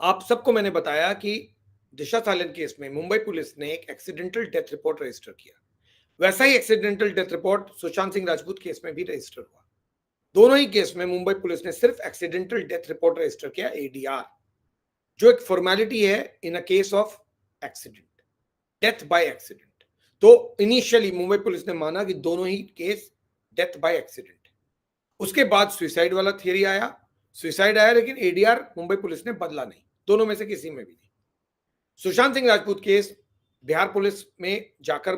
आप सबको मैंने बताया कि दिशा सालन केस में मुंबई पुलिस ने एक एक्सीडेंटल डेथ रिपोर्ट रजिस्टर किया। वैसा ही accidental death report Sushant Singh Rajput case में भी रजिस्टर हुआ। दोनों ही केस में मुंबई पुलिस ने सिर्फ एक्सीडेंटल डेथ रिपोर्ट रजिस्टर किया, एडीआर, जो एक फॉर्मेलिटी है in a case of accident, death by accident. तो इनिशियली मुंबई पुलिस ने माना कि दोनों ही केस डेथ बाय एक्सीडेंट। उसके बाद सुसाइड वाला थियरी आया, सुसाइड आया, लेकिन एडीआर मुंबई पुलिस ने बदला नहीं, दोनों में से किसी में भी नहीं। सुशांत सिंह राजपूत केस बिहार पुलिस में जाकर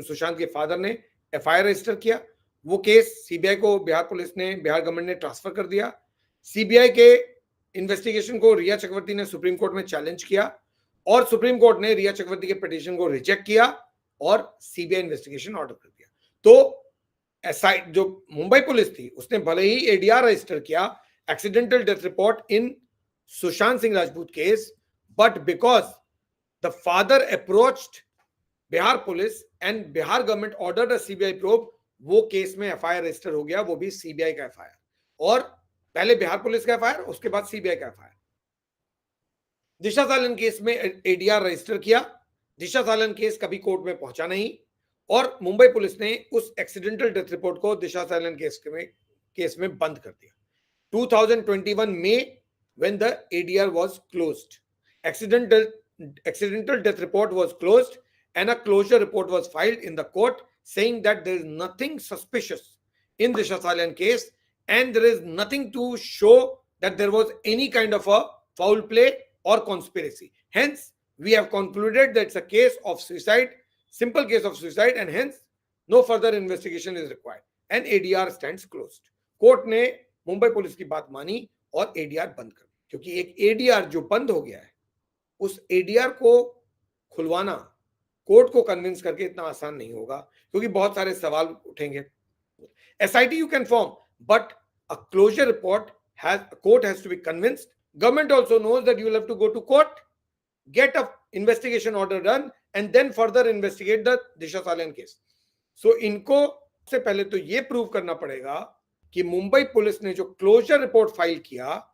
सुशांत के फादर ने एफआईआर रजिस्टर किया। वो केस सीबीआई को बिहार पुलिस ने, बिहार गवर्नमेंट ने ट्रांसफर कर दिया। सीबीआई के इन्वेस्टिगेशन को रिया चक्रवर्ती ने सुप्रीम कोर्ट में चैलेंज किया और सुप्रीम कोर्ट ने रिया चक्रवर्ती के पिटीशन को रिजेक्ट किया और सीबीआई इन्वेस्टिगेशन ऑर्डर कर दिया। तो एसआई जो मुंबई पुलिस थी उसने भले ही एडीआर रजिस्टर किया, accidental death report in Sushant Singh Rajput case, but because the father approached Bihar police and Bihar government ordered a CBI probe, वो केस में एफआईआर रजिस्टर हो गया, वो भी सीबीआई का एफआईआर, और पहले बिहार पुलिस का एफआईआर, उसके बाद सीबीआई का एफआईआर। दिशा सालन केस में एडीआर रजिस्टर किया। दिशा सालन केस कभी कोर्ट में पहुंचा नहीं और मुंबई पुलिस ने उस एक्सीडेंटल डेथ रिपोर्ट को दिशा सालन केस में बंद कर दिया। 2021 में when the ADR was closed, accidental death report was closed and a closure report was filed in the court saying that there is nothing suspicious in Disha Salan case and there is nothing to show that there was any kind of a foul play or conspiracy. Hence, we have concluded that it's a case of suicide, simple case of suicide, and hence no further investigation is required and ADR stands closed. Court ने Mumbai police की बात मानी और ADR बंद कर, क्योंकि एक ADR जो बंद हो गया है उस एडीआर को खुलवाना कोर्ट को कन्विंस करके इतना आसान नहीं होगा, क्योंकि बहुत सारे सवाल उठेंगे। SIT you can form, but a closure report court has to be convinced. Government also knows that you will have to go to court, get a investigation order done, and then further investigate the Disha Salan case. So इनको से पहले तो ये prove करना पड़ेगा कि Mumbai police ने जो क्लोजर रिपोर्ट फाइल किया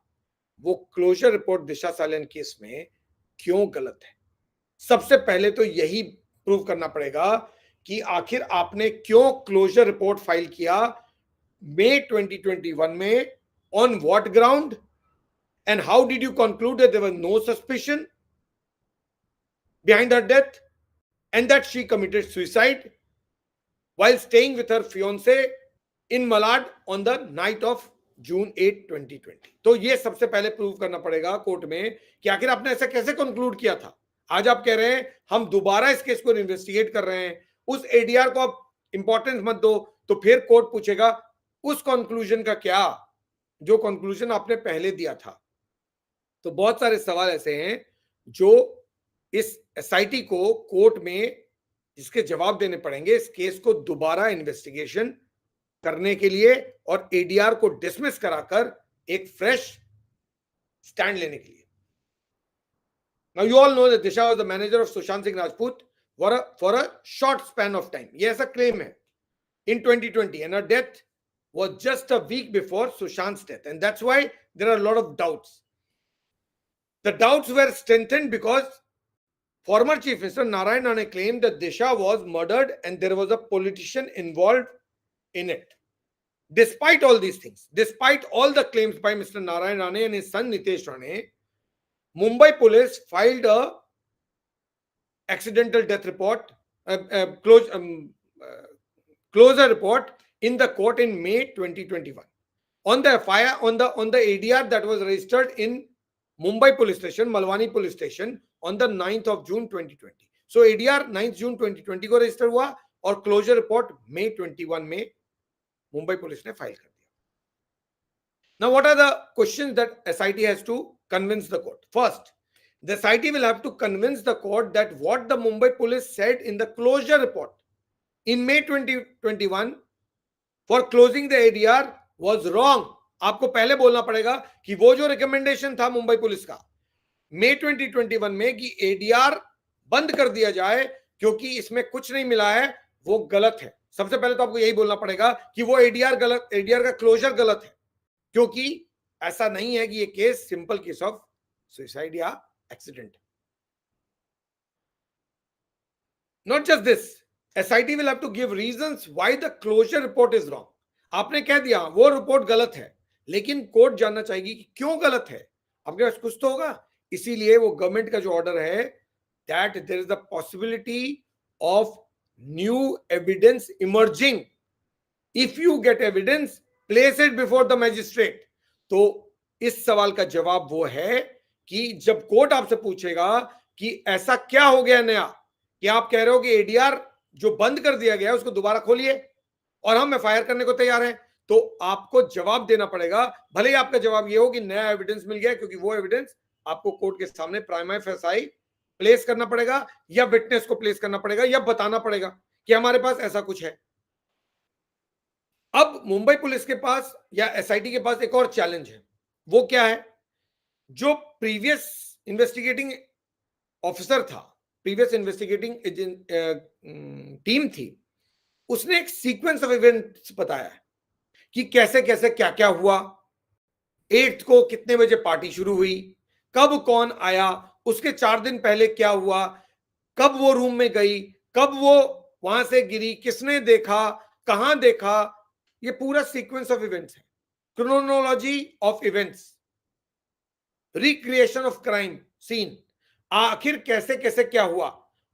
वो क्लोजर रिपोर्ट दिशा सालन केस में क्यों गलत है। सबसे पहले तो यही प्रूव करना पड़ेगा कि आखिर आपने क्यों क्लोजर रिपोर्ट फाइल किया मई 2021 में, on what ground, and how did you conclude that there was no suspicion behind her death and that she committed suicide while staying with her fiancé in Malad on the night of June 8, 2020. तो ये सबसे पहले prove करना पड़ेगा court में कि आखिर आपने ऐसा कैसे कंक्लूड किया था। आज आप कह रहे हैं हम दोबारा इस केस को इन्वेस्टिगेट कर रहे हैं, उस एडीआर को आप इंपॉर्टेंस मत दो, तो फिर कोर्ट पूछेगा उस कंक्लूजन का क्या जो कंक्लूजन आपने पहले दिया था। तो बहुत सारे सवाल ऐसे हैं जो इस एसआईटी को कोर्ट में जिसके जवाब देने पड़ेंगे इस केस को दोबारा इन्वेस्टिगेशन करने के लिए और एडीआर को डिसमिस कराकर एक फ्रेश स्टैंड लेने के लिए। Now you all know that Disha was the manager of Sushant Singh Rajput for a short span of time. ये ऐसा क्लेम है in 2020, and her death was just a week before Sushant's death, and that's why there are a lot of doubts. The doubts were strengthened because former Chief Minister Narayan Rane claimed that Disha was murdered and there was a politician involved in it. Despite all these things, despite all the claims by Mr. Narayan Rane and his son Nitesh Rane, Mumbai police filed a accidental death report, closure report in the court in May 2021 on the FIR, on the ADR that was registered in Mumbai police station, Malwani police station on the 9th of June 2020. So ADR 9th June 2020 को register हुआ और closure report May 21 में Mumbai police ने file कर दिया. Now what are the questions that SIT has to convince the court? First, the SIT will have to convince the court that what the Mumbai police said in the closure report in May 2021 for closing the ADR was wrong. आपको पहले बोलना पड़ेगा कि वो जो recommendation था Mumbai police का मई 2021 में कि एडीआर बंद कर दिया जाए क्योंकि इसमें कुछ नहीं मिला है, वो गलत है. सबसे पहले तो आपको यही बोलना पड़ेगा कि वो एडीआर का क्लोजर गलत है, क्योंकि ऐसा नहीं है कि ये case simple case of suicide या accident. Not just this, SIT will have to give reasons why the closure report is wrong. आपने कह दिया वो रिपोर्ट गलत है, लेकिन कोर्ट जानना चाहेगी कि क्यों गलत है। आपके पास कुछ तो होगा। इसीलिए वो गवर्नमेंट का जो ऑर्डर है, that there is the possibility of new evidence emerging. If you get evidence, place it before the magistrate. तो इस सवाल का जवाब वो है कि जब कोर्ट आपसे पूछेगा कि ऐसा क्या हो गया नया, कि आप कह रहे हो कि एडीआर जो बंद कर दिया गया उसको दोबारा खोलिए और हम एफआईआर करने को तैयार हैं, तो आपको जवाब देना पड़ेगा। भले ही आपका जवाब ये हो कि नया एविडेंस मिल गया, क्योंकि वो एविडेंस आपको कोर्ट के सामने प्राइमा फेसाई प्लेस करना पड़ेगा, या विटनेस को प्लेस करना पड़ेगा, या बताना पड़ेगा कि हमारे पास ऐसा कुछ है। अब मुंबई पुलिस के पास या एसआईटी के पास एक और चैलेंज है। वो क्या है? जो प्रीवियस इन्वेस्टिगेटिंग ऑफिसर था, प्रीवियस इन्वेस्टिगेटिंग टीम थी, उसने एक सीक्वेंस ऑफ इवेंट्स बताया है कि कैसे कैसे क्या क्या हुआ। 8th को कितने बजे पार्टी शुरू हुई, कब कौन आया, उसके 4 दिन पहले क्या हुआ, कब वो रूम में गई, कब वो वहां से गिरी, किसने देखा, कहां देखा। ये पूरा सीक्वेंस ऑफ इवेंट्स है, chronology of events, recreation of crime scene, आखिर कैसे कैसे क्या हुआ।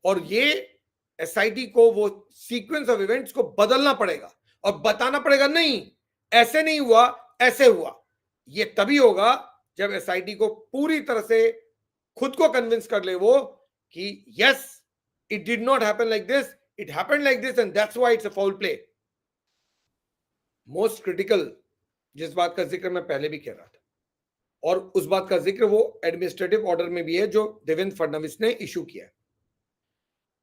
और ये एसआईटी को वो सीक्वेंस ऑफ इवेंट्स को बदलना पड़ेगा और बताना पड़ेगा, नहीं ऐसे नहीं हुआ, ऐसे हुआ। ये तभी होगा जब एसआईटी को पूरी तरह से खुद को कन्विंस कर ले वो कि yes, it did not happen like this, it happened like this and that's why it's a foul play. Most critical जिस बात का जिक्र मैं पहले भी कह रहा था, और उस बात का जिक्र वो एडमिनिस्ट्रेटिव ऑर्डर में भी है जो देवेंद्र फडणवीस ने इशू किया है।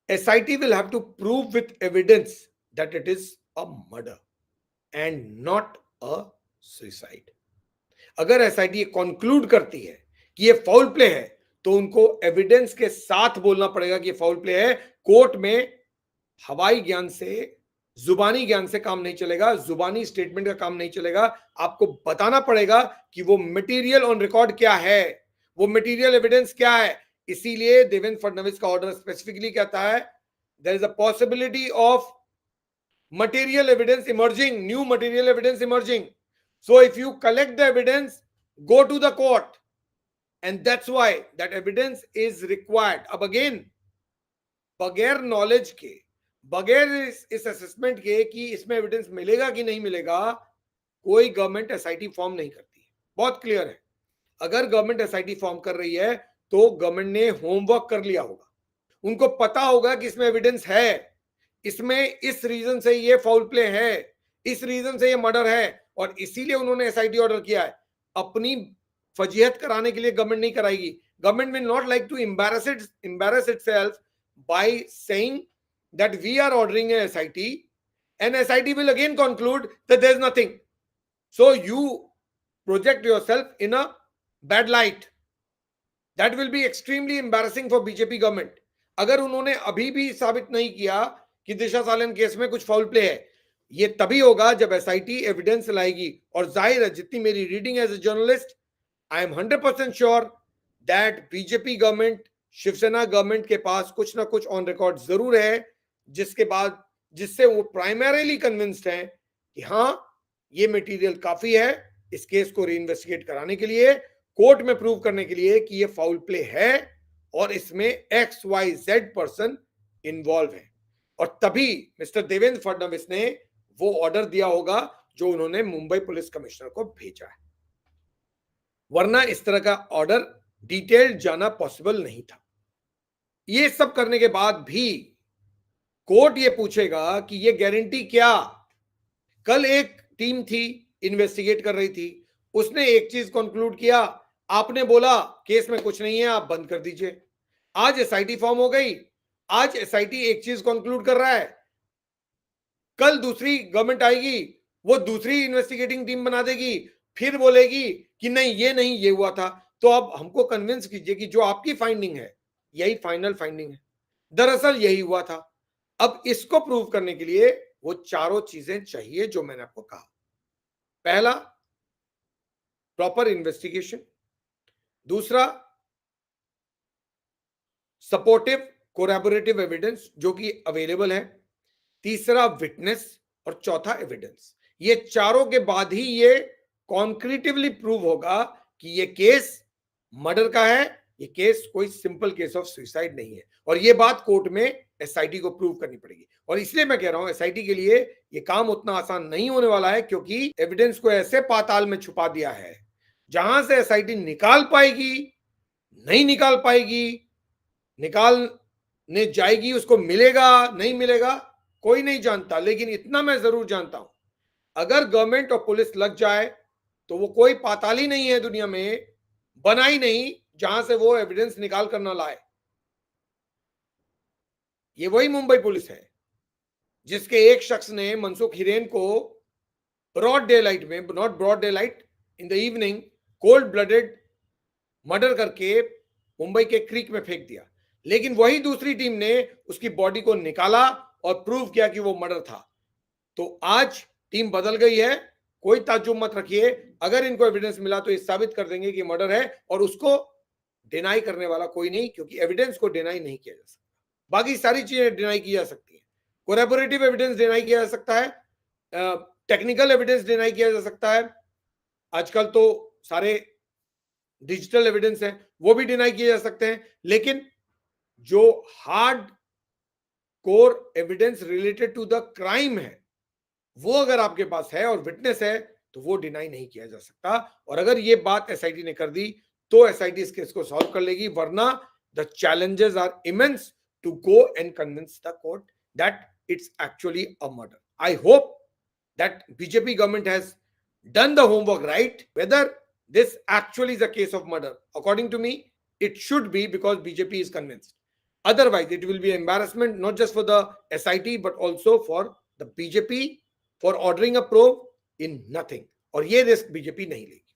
SIT will have to prove with evidence that it is a murder and not a suicide. अगर SIT ये कंक्लूड करती है कि ये फाउल प्ले है, तो उनको एविडेंस के साथ बोलना पड़ेगा कि ये फाउल प्ले है। कोर्ट में हवाई ज्ञान से, जुबानी ज्ञान से काम नहीं चलेगा, जुबानी स्टेटमेंट का काम नहीं चलेगा। आपको बताना पड़ेगा कि वो मटेरियल ऑन रिकॉर्ड क्या है, वो मटेरियल एविडेंस क्या है। इसीलिए देवेंद्र फडणवीस का ऑर्डर स्पेसिफिकली कहता है there is a possibility of material evidence emerging, new material evidence emerging. So if you collect the evidence, go to the court, and that's why that evidence is required. अब again, बगैर knowledge के, बगैर इस assessment के कि इसमें evidence मिलेगा कि नहीं मिलेगा, कोई गवर्नमेंट एसआईटी फॉर्म नहीं करती है। बहुत क्लियर है। अगर गवर्नमेंट एसआईटी फॉर्म कर रही है तो गवर्नमेंट ने होमवर्क कर लिया होगा, उनको पता होगा कि इसमें एविडेंस है, इसमें इस रीजन से ये फाउल प्ले है, इस रीजन से ये मर्डर है, और इसीलिए उन्होंने एसआईटी ऑर्डर किया है। अपनी फजीहत कराने के लिए गवर्नमेंट नहीं कराएगी। Government will not like to embarrass itself by saying that we are ordering an SIT, and SIT will again conclude that there is nothing. So you project yourself in a bad light. That will be extremely embarrassing for BJP government. अगर उन्होंने अभी भी साबित नहीं किया कि दिशा सालन case में कुछ फाउल प्ले है, ये तभी होगा जब एसआईटी एविडेंस लाएगी। और जाहिर है, जितनी मेरी reading as a journalist, I am 100% sure that BJP government, Shiv Sena government के पास कुछ ना कुछ ऑन रिकॉर्ड जरूर है, जिससे वो प्राइमरीली कन्विंस्ड हैं कि हाँ, ये मटेरियल काफी है इस केस को रीइन्वेस्टिगेट कराने के लिए, कोर्ट में प्रूव करने के लिए कि ये फाउल प्ले है और इसमें XYZ पर्सन इन्वॉल्व है। और तभी मिस्टर देवेंद्र फडणवीस ने वो ऑर्डर दिया होगा जो उन्होंने मुंबई पुलिस कमिश्नर को भेजा है, वरना इस तरह का ऑर्डर डिटेल जाना पॉसिबल नहीं था। ये सब करने के बाद भी कोर्ट ये पूछेगा कि ये गारंटी क्या। कल एक टीम थी, इन्वेस्टिगेट कर रही थी, उसने एक चीज कंक्लूड किया, आपने बोला केस में कुछ नहीं है, आप बंद कर दीजिए। आज एसआईटी फॉर्म हो गई, आज एसआईटी एक चीज कंक्लूड कर रहा है, कल दूसरी गवर्नमेंट आएगी, वो दूसरी इन्वेस्टिगेटिंग टीम बना देगी, फिर बोलेगी कि नहीं ये नहीं, ये हुआ था। तो अब हमको कन्विंस कीजिए कि जो आपकी फाइंडिंग है यही फाइनल फाइंडिंग है, दरअसल यही हुआ था। अब इसको प्रूव करने के लिए वो चारों चीजें चाहिए जो मैंने आपको कहा। पहला, प्रॉपर इन्वेस्टिगेशन, दूसरा सपोर्टिव कोलैबोरेटिव एविडेंस जो कि अवेलेबल है, तीसरा विटनेस और चौथा एविडेंस। ये चारों के बाद ही ये कॉन्क्रीटिवली प्रूव होगा कि ये केस मर्डर का है, ये केस कोई सिंपल केस ऑफ सुसाइड नहीं है। और ये बात कोर्ट में एसआईटी को प्रूव करनी पड़ेगी। और इसलिए मैं कह रहा हूं एसआईटी के लिए ये काम उतना आसान नहीं होने वाला है, क्योंकि एविडेंस को ऐसे पाताल में छुपा दिया है जहां से एसआईटी निकाल पाएगी, नहीं निकाल पाएगी, निकालने जाएगी, उसको मिलेगा नहीं मिलेगा कोई नहीं जानता। लेकिन इतना मैं जरूर जानता हूं, अगर गवर्नमेंट और पुलिस लग जाए तो वो कोई पाताल ही नहीं है दुनिया में, बना ही नहीं, जहां से वो एविडेंस निकाल कर ना लाए। ये वही मुंबई पुलिस है जिसके एक शख्स ने मनसुख हिरेन को ब्रॉड डे लाइट में, not broad daylight, in the evening, cold blooded murder करके मुंबई के क्रीक में फेंक दिया। लेकिन वही दूसरी टीम ने उसकी बॉडी को निकाला और प्रूव किया कि वो मर्डर था। तो आज टीम बदल गई है, कोई ताज्जुब मत रखिए। अगर इनको एविडेंस मिला तो ये साबित कर देंगे कि मर्डर है, और उसको डिनाई करने वाला कोई नहीं, क्योंकि एविडेंस को डिनाई नहीं किया जा सकता। बाकी सारी चीजें डिनाई की जा सकती है। कोलैबोरेटिव एविडेंस डिनाई किया जा सकता है, टेक्निकल एविडेंस डिनाई किया जा सकता है, आजकल तो सारे डिजिटल एविडेंस है वो भी डिनाई किए जा सकते हैं। लेकिन जो hard core evidence related to the crime है, वो अगर आपके पास है और विटनेस है, तो वो डिनाई नहीं किया जा सकता। और अगर ये बात एसआईटी ने कर दी तो एसआईटी इस केस को सॉल्व कर लेगी, वरना the challenges are immense to go and convince the court that it's actually a murder. I hope that BJP government has done the homework right, whether this actually is a case of murder. According to me, it should be, because BJP is convinced. Otherwise, it will be an embarrassment not just for the SIT but also for the BJP for ordering a probe in nothing. और ये risk BJP नहीं लेगी।